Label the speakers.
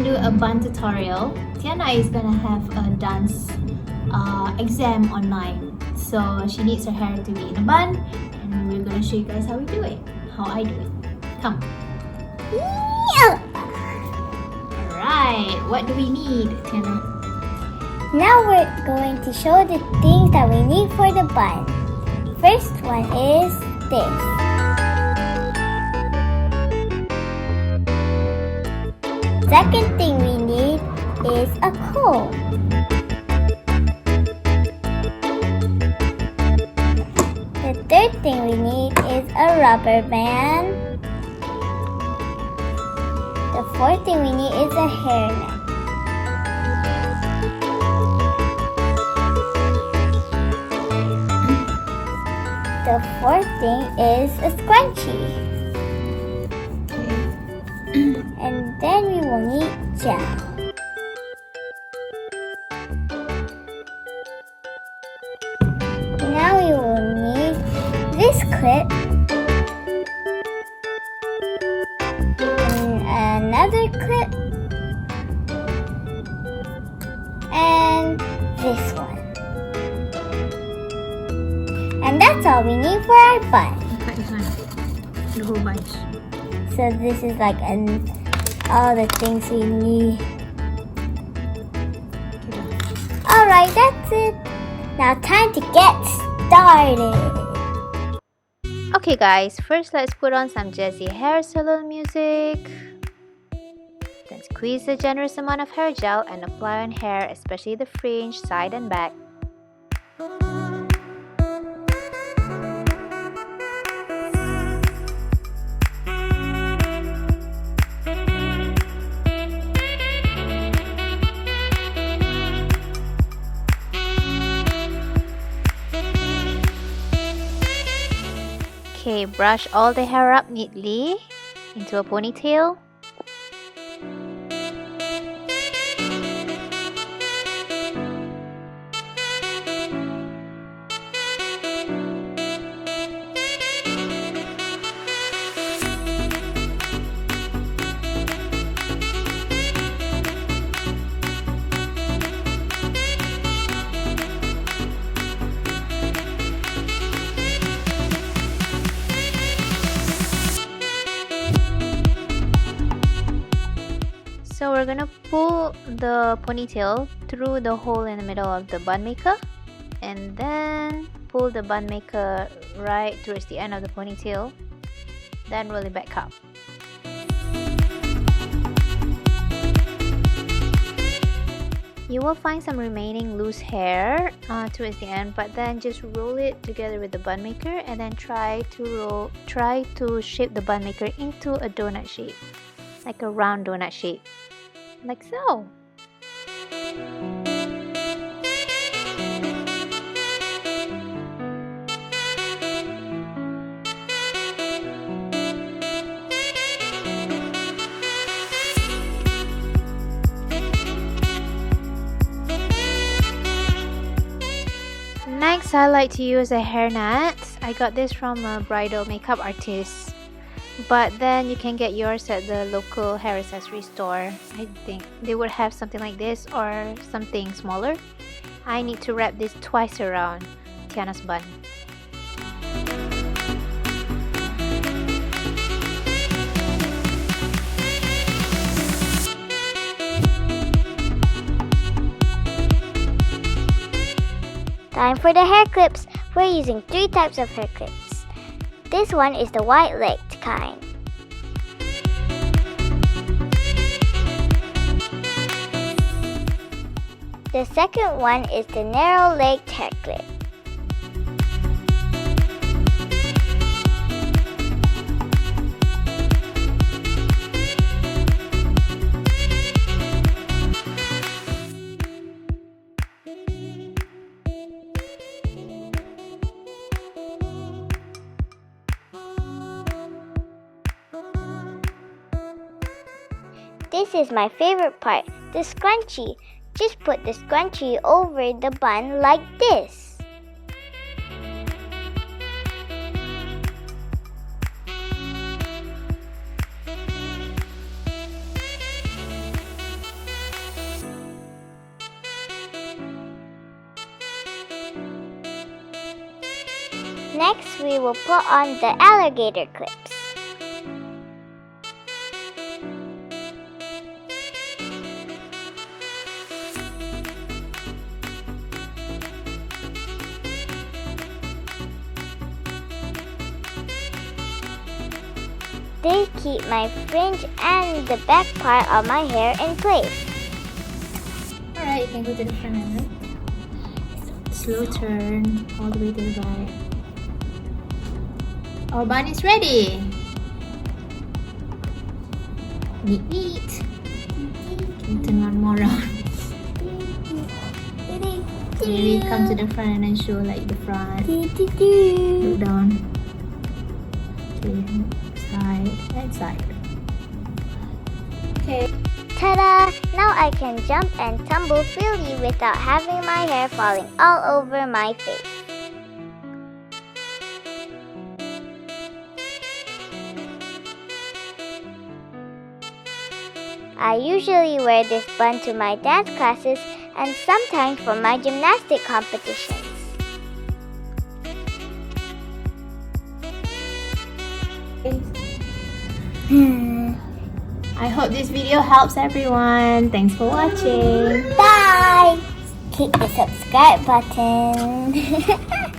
Speaker 1: gonna do a bun tutorial. Tiana is gonna have a dance exam online, so she needs her hair to be in a bun, and we're gonna show you guys how we do it, how I do it. Come. Alright, what do we need, Tiana?
Speaker 2: Now we're going to show the things that we need for the bun. First one is this. Second thing we need is a comb. The third thing we need is a rubber band. The fourth thing we need is a hairnet. The fourth thing is a scrunchie. And then we will need gel. Now we will need this clip and another clip and this one. And that's all we need for our bun.
Speaker 1: Cut this one, the whole bunch.
Speaker 2: So this is like all the things we need. Alright, that's it. Now time to get started.
Speaker 3: Okay guys, first let's put on some jazzy hair salon music. Then squeeze a generous amount of hair gel and apply on hair, especially the fringe, side and back. Okay, brush all the hair up neatly into a ponytail. So we're gonna pull the ponytail through the hole in the middle of the bun maker, and then pull the bun maker right towards the end of the ponytail, then roll it back up. You will find some remaining loose hair towards the end, but then just roll it together with the bun maker and then try to shape the bun maker into a donut shape, like a round donut shape. Like so. Next, I like to use a hairnet. I got this from a bridal makeup artist. But then you can get yours at the local hair accessory store. I think they would have something like this or something smaller. I need to wrap this twice around Tiana's bun.
Speaker 2: Time for the hair clips. We're using 3 types of hair clips. This one is the wide-legged kind. The second one is the narrow-legged hair clip. This is my favorite part, the scrunchie. Just put the scrunchie over the bun like this. Next, we will put on the alligator clips. They keep my fringe and the back part of my hair in place.
Speaker 1: Alright, you can go to the front. Slow turn all the way to the back. Our bun is ready. Neat, neat. Can turn one more round. Maybe come to the front and then show like the front. Look down. Okay, side and side. Okay.
Speaker 2: Ta-da! Now I can jump and tumble freely without having my hair falling all over my face. I usually wear this bun to my dance classes and sometimes for my gymnastic competitions.
Speaker 1: I hope this video helps everyone. Thanks for watching.
Speaker 2: Bye! Click the subscribe button.